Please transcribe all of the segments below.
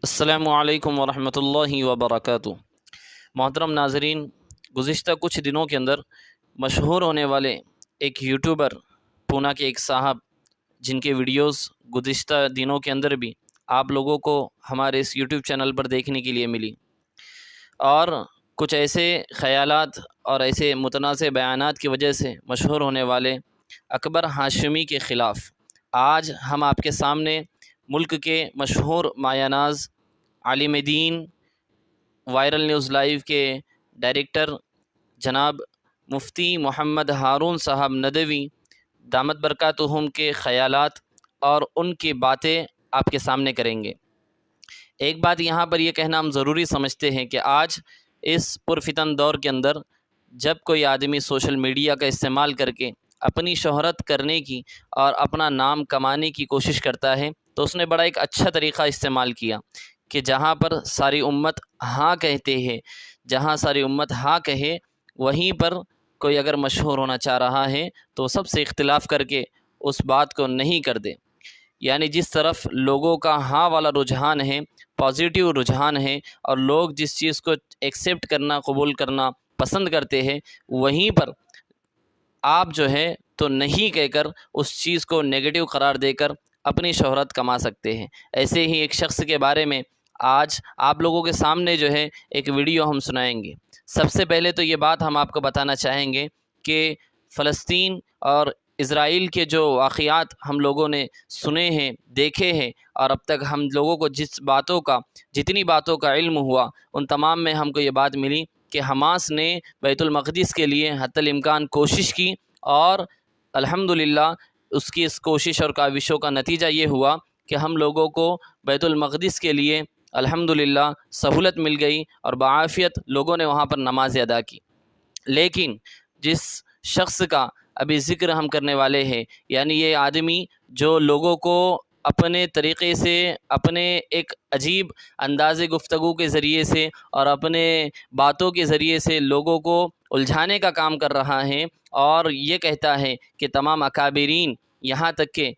अस्सलामु अलैकुम वरहमतुल्लाहि वबरकातुह। मोहतरम नाज़रीन, गुज़िश्ता कुछ दिनों के अंदर मशहूर होने वाले एक यूट्यूबर पूना के एक साहब, जिनके वीडियोस गुज़िश्ता दिनों के अंदर भी आप लोगों को हमारे इस यूट्यूब चैनल पर देखने के लिए मिली, और कुछ ऐसे ख़यालात और ऐसे मुतनाज़ बयानात की वजह से मशहूर होने वाले अकबर हाशमी के ख़िलाफ़ आज हम आपके सामने मुल्क के मशहूर मायानाज़ आलिम दीन वायरल न्यूज़ लाइव के डायरेक्टर जनाब मुफ्ती मोहम्मद हारून साहब नदवी दामत बरकातुहुम के ख़यालात और उनकी बातें आपके सामने करेंगे। एक बात यहाँ पर यह कहना हम ज़रूरी समझते हैं कि आज इस पुरफितन दौर के अंदर जब कोई आदमी सोशल मीडिया का इस्तेमाल करके अपनी शोहरत करने की और अपना नाम कमाने की कोशिश करता है, तो उसने बड़ा एक अच्छा तरीक़ा इस्तेमाल किया कि जहाँ पर सारी उम्मत हाँ कहते हैं, जहाँ सारी उम्मत हाँ कहे, वहीं पर कोई अगर मशहूर होना चाह रहा है तो सबसे इख्तिलाफ़ करके उस बात को नहीं कर दे। यानी जिस तरफ लोगों का हाँ वाला रुझान है, पॉजिटिव रुझान है, और लोग जिस चीज़ को एक्सेप्ट करना, कबूल करना पसंद करते हैं, वहीं पर आप जो है तो नहीं कहकर उस चीज़ को नेगेटिव करार देकर अपनी शोहरत कमा सकते हैं। ऐसे ही एक शख्स के बारे में आज आप लोगों के सामने जो है एक वीडियो हम सुनाएंगे। सबसे पहले तो ये बात हम आपको बताना चाहेंगे कि फ़लस्तीन और इज़राइल के जो वाक़यात हम लोगों ने सुने हैं, देखे हैं, और अब तक हम लोगों को जितनी बातों का इल्म हुआ, उन तमाम में हमको ये बात मिली कि हमास ने बैतुल मक़दिस के लिए हत्तल इम्कान कोशिश की, और अल्हम्दुलिल्लाह उसकी इस कोशिश और काविशों का नतीजा ये हुआ कि हम लोगों को बैतुल मक़दिस के लिए अल्हम्दुलिल्लाह सहूलत मिल गई और बाआफ़ियत लोगों ने वहाँ पर नमाज़ अदा की। लेकिन जिस शख्स का अभी ज़िक्र हम करने वाले हैं, यानी ये आदमी जो लोगों को अपने तरीक़े से, अपने एक अजीब अंदाज़े गुफ्तगू के ज़रिए से और अपने बातों के ज़रिए से लोगों को उलझाने का काम कर रहा है, और ये कहता है कि तमाम अकाबिरीन, यहाँ तक कि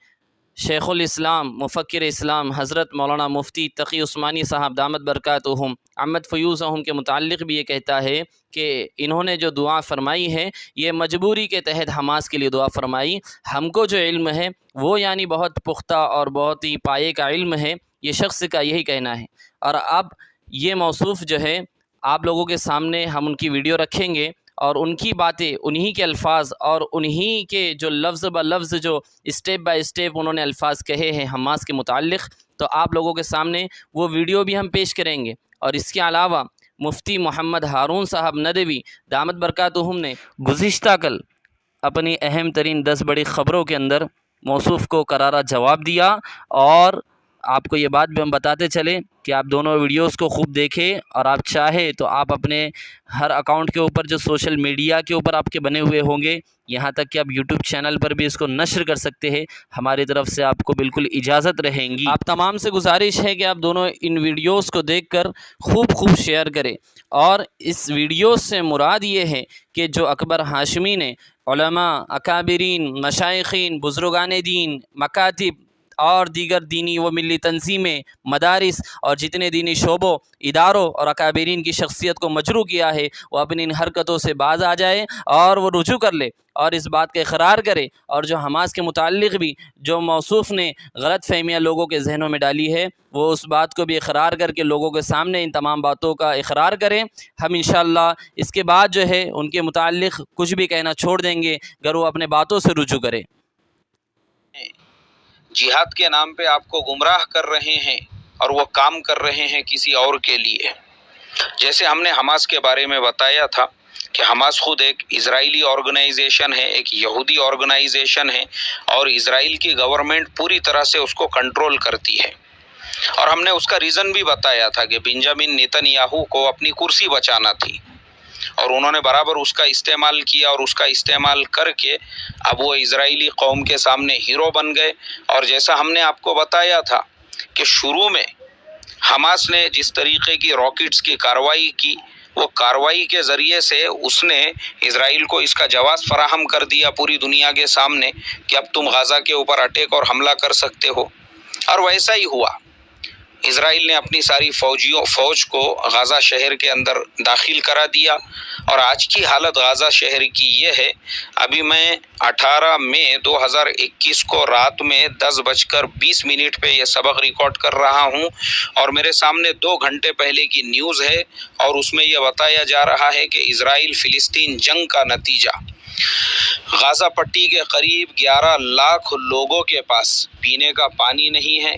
शेख़ुल इस्लाम मुफ़क्किर इस्लाम हज़रत मौलाना मुफ्ती तक़ी उस्मानी साहब दामत बरकातुहुम अहमद फ़यूज़हुम के मुताल्लिक़ भी ये कहता है कि इन्होंने जो दुआ फ़रमाई है, ये मजबूरी के तहत हमास के लिए दुआ फ़रमाई। हमको जो इल्म है वो यानी बहुत पुख्ता और बहुत ही पाये का इल्म है, ये शख्स का यही कहना है। और अब ये मौसूफ़ जो है आप लोगों के सामने हम उनकी वीडियो रखेंगे, और उनकी बातें, उन्हीं के अल्फाज और उन्हीं के जो लफ्ज़ ब लफ्ज़ जो स्टेप बाय स्टेप उन्होंने अल्फाज कहे हैं हमास के मुताल्लिक़, तो आप लोगों के सामने वो वीडियो भी हम पेश करेंगे। और इसके अलावा मुफ्ती मोहम्मद हारून साहब नदवी दामत बरकातुहुम ने गुज़िश्ता कल अपनी अहम तरीन 10 बड़ी ख़बरों के अंदर मौसूफ़ को करारा जवाब दिया, और आपको ये बात भी हम बताते चले कि आप दोनों वीडियोस को खूब देखें, और आप चाहे तो आप अपने हर अकाउंट के ऊपर जो सोशल मीडिया के ऊपर आपके बने हुए होंगे, यहाँ तक कि आप यूट्यूब चैनल पर भी इसको नश्र कर सकते हैं। हमारी तरफ से आपको बिल्कुल इजाज़त रहेंगी। आप तमाम से गुजारिश है कि आप दोनों इन वीडियोस को देखकर खूब शेयर करें। और इस वीडियो से मुराद ये है कि जो अकबर हाशमी ने उलमा, अकाबिरीन, मशाइखीन, बुज़ुर्गान दीन, मकातिब और दीगर दीनी व मिली तंजीमें, मदारिस और जितने दीनी शोबों, इदारों और अकाबिरीन की शख्सियत को मजरू किया है, वो अपनी इन हरकतों से बाज आ जाए और वो रुजू कर ले और इस बात का इकरार करे, और जो हमास के मुताल्लिक़ भी जो मौसूफ़ ने गलत फ़हमियाँ लोगों के जहनों में डाली है, वो उस बात को भी इकरार करके लोगों के सामने इन तमाम बातों का इकरार करें। हम इंशाअल्लाह इसके बाद जो है उनके मुताल्लिक़ कुछ भी कहना छोड़ देंगे अगर वो अपने बातों से रुजू करें। जिहाद के नाम पे आपको गुमराह कर रहे हैं और वो काम कर रहे हैं किसी और के लिए। जैसे हमने हमास के बारे में बताया था कि हमास खुद एक इजरायली ऑर्गेनाइजेशन है, एक यहूदी ऑर्गेनाइजेशन है, और इजराइल की गवर्नमेंट पूरी तरह से उसको कंट्रोल करती है। और हमने उसका रीज़न भी बताया था कि बेंजामिन नेतन्याहू को अपनी कुर्सी बचाना थी, और उन्होंने बराबर उसका इस्तेमाल किया, और उसका इस्तेमाल करके अब वो इजरायली कौम के सामने हीरो बन गए। और जैसा हमने आपको बताया था कि शुरू में हमास ने जिस तरीके की रॉकेट्स की कार्रवाई की, वो कार्रवाई के ज़रिए से उसने इजराइल को इसका जवाब फराहम कर दिया पूरी दुनिया के सामने कि अब तुम गाज़ा के ऊपर अटैक और हमला कर सकते हो। और वैसा ही हुआ। اسرائیل نے اپنی ساری فوج کو غزہ شہر کے اندر داخل کرا دیا، اور آج کی حالت غزہ شہر کی یہ ہے، ابھی میں 18 مئی 2021 کو رات میں 10:20 پہ یہ سبق ریکارڈ کر رہا ہوں، اور میرے سامنے 2 گھنٹے پہلے کی نیوز ہے، اور اس میں یہ بتایا جا رہا ہے کہ اسرائیل فلسطین جنگ کا نتیجہ غزہ پٹی کے قریب 11 لاکھ لوگوں کے پاس پینے کا پانی نہیں ہے،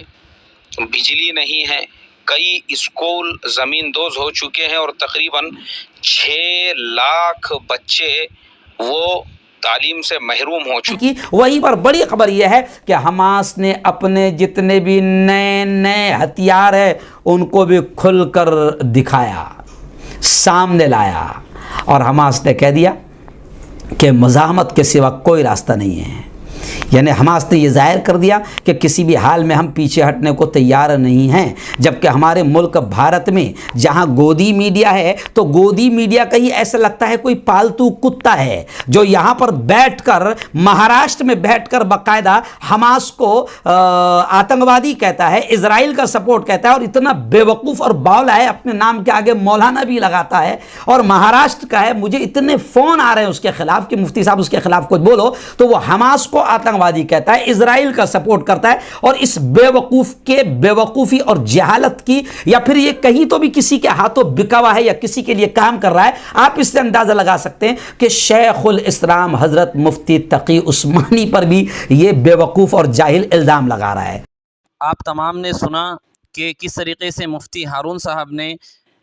بجلی نہیں ہے، کئی اسکول زمین دوز ہو چکے ہیں، اور تقریباً 6 لاکھ بچے وہ تعلیم سے محروم ہو چکے ہیں۔ وہیں پر بڑی خبر یہ ہے کہ حماس نے اپنے جتنے بھی نئے ہتھیار ہیں ان کو بھی کھل کر دکھایا، سامنے لایا، اور حماس نے کہہ دیا کہ مزاحمت کے سوا کوئی راستہ نہیں ہے۔ یعنی حماس نے یہ ظاہر کر دیا کہ کسی بھی حال میں ہم پیچھے ہٹنے کو تیار نہیں ہیں، جبکہ ہمارے ملک بھارت میں جہاں گودی میڈیا ہے تو گودی میڈیا کا ہی ایسا لگتا ہے کوئی پالتو کتا ہے جو یہاں پر بیٹھ کر مہاراشٹر میں بیٹھ کر باقاعدہ حماس کو آتنکوادی کہتا ہے، اسرائیل کا سپورٹ کہتا ہے، اور اتنا بے وقوف اور باولا ہے، اپنے نام کے آگے مولانا بھی لگاتا ہے، اور مہاراشٹر کا ہے۔ مجھے اتنے فون آ رہے ہیں اس کے خلاف کہ مفتی صاحب اس کے خلاف کچھ بولو، تو وہ حماس کو آتنکوادی کہتا ہے، اسرائیل کا سپورٹ کرتا ہے، اور اس بے وقوف کے بے وقوفی اور جہالت کی، یا پھر یہ کہیں تو بھی کسی کے ہاتھوں بکا ہوا ہے یا کسی کے لیے کام کر رہا ہے، آپ اس سے اندازہ لگا سکتے ہیں کہ شیخ الاسلام حضرت مفتی تقی عثمانی پر بھی یہ بے وقوف اور جاہل الزام لگا رہا ہے۔ آپ تمام نے سنا کہ کس طریقے سے مفتی ہارون صاحب نے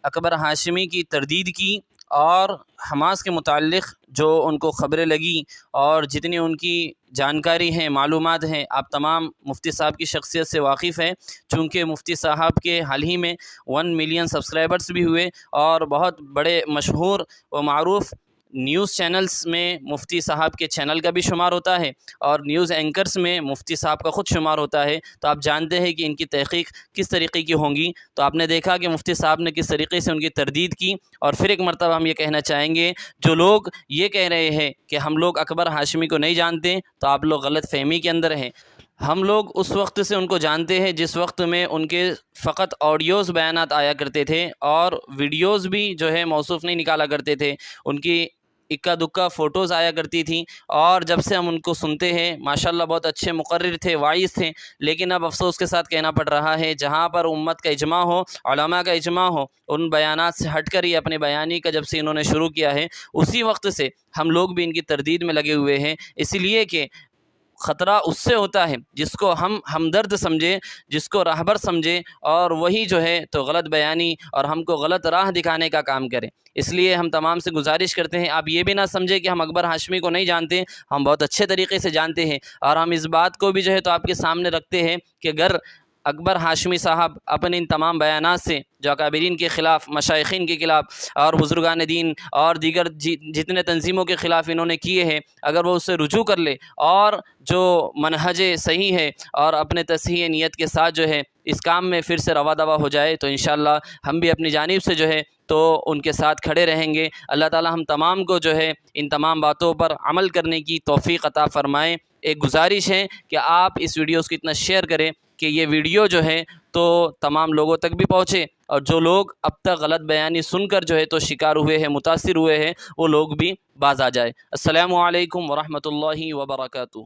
اکبر ہاشمی کی تردید کی، اور حماس کے متعلق جو ان کو خبریں لگی اور جتنی ان کی جانکاری ہیں، معلومات ہیں، آپ تمام مفتی صاحب کی شخصیت سے واقف ہیں، چونکہ مفتی صاحب کے حال ہی میں 1 ملین سبسکرائبرز بھی ہوئے، اور بہت بڑے مشہور و معروف نیوز چینلز میں مفتی صاحب کے چینل کا بھی شمار ہوتا ہے، اور نیوز اینکرز میں مفتی صاحب کا خود شمار ہوتا ہے، تو آپ جانتے ہیں کہ ان کی تحقیق کس طریقے کی ہوں گی۔ تو آپ نے دیکھا کہ مفتی صاحب نے کس طریقے سے ان کی تردید کی، اور پھر ایک مرتبہ ہم یہ کہنا چاہیں گے، جو لوگ یہ کہہ رہے ہیں کہ ہم لوگ اکبر ہاشمی کو نہیں جانتے، تو آپ لوگ غلط فہمی کے اندر ہیں۔ ہم لوگ اس وقت سے ان کو جانتے ہیں جس وقت میں ان کے فقط آڈیوز بیانات آیا کرتے تھے، اور ویڈیوز بھی جو ہے موصوف نہیں نکالا کرتے تھے، ان کی اکا دکا فوٹوز آیا کرتی تھیں، اور جب سے ہم ان کو سنتے ہیں ماشاءاللہ بہت اچھے مقرر تھے، واعظ تھے، لیکن اب افسوس کے ساتھ کہنا پڑ رہا ہے جہاں پر امت کا اجماع ہو، علماء کا اجماع ہو، ان بیانات سے ہٹ کر ہی اپنے بیانی کا جب سے انہوں نے شروع کیا ہے، اسی وقت سے ہم لوگ بھی ان کی تردید میں لگے ہوئے ہیں، اس لیے کہ خطرہ اس سے ہوتا ہے جس کو ہم ہمدرد سمجھے، جس کو راہبر سمجھے، اور وہی جو ہے تو غلط بیانی اور ہم کو غلط راہ دکھانے کا کام کرے۔ اس لیے ہم تمام سے گزارش کرتے ہیں، آپ یہ بھی نہ سمجھے کہ ہم اکبر ہاشمی کو نہیں جانتے، ہم بہت اچھے طریقے سے جانتے ہیں، اور ہم اس بات کو بھی جو ہے تو آپ کے سامنے رکھتے ہیں کہ اگر اکبر ہاشمی صاحب اپنے ان تمام بیانات سے جو اکابرین کے خلاف، مشائخین کے خلاف اور بزرگان دین اور دیگر جتنے تنظیموں کے خلاف انہوں نے کیے ہیں، اگر وہ اس سے رجوع کر لے اور جو منہج صحیح ہے اور اپنے تصحیح نیت کے ساتھ جو ہے اس کام میں پھر سے روا دوا ہو جائے، تو انشاءاللہ ہم بھی اپنی جانب سے جو ہے تو ان کے ساتھ کھڑے رہیں گے۔ اللہ تعالی ہم تمام کو جو ہے ان تمام باتوں پر عمل کرنے کی توفیق عطا فرمائے۔ ایک گزارش ہے کہ آپ اس ویڈیوز کو اتنا شیئر کریں کہ یہ ویڈیو جو ہے تو تمام لوگوں تک بھی پہنچے، اور جو لوگ اب تک غلط بیانی سن کر جو ہے تو شکار ہوئے ہیں، متاثر ہوئے ہیں، وہ لوگ بھی باز آ جائے۔ السلام علیکم ورحمۃ اللہ وبرکاتہ۔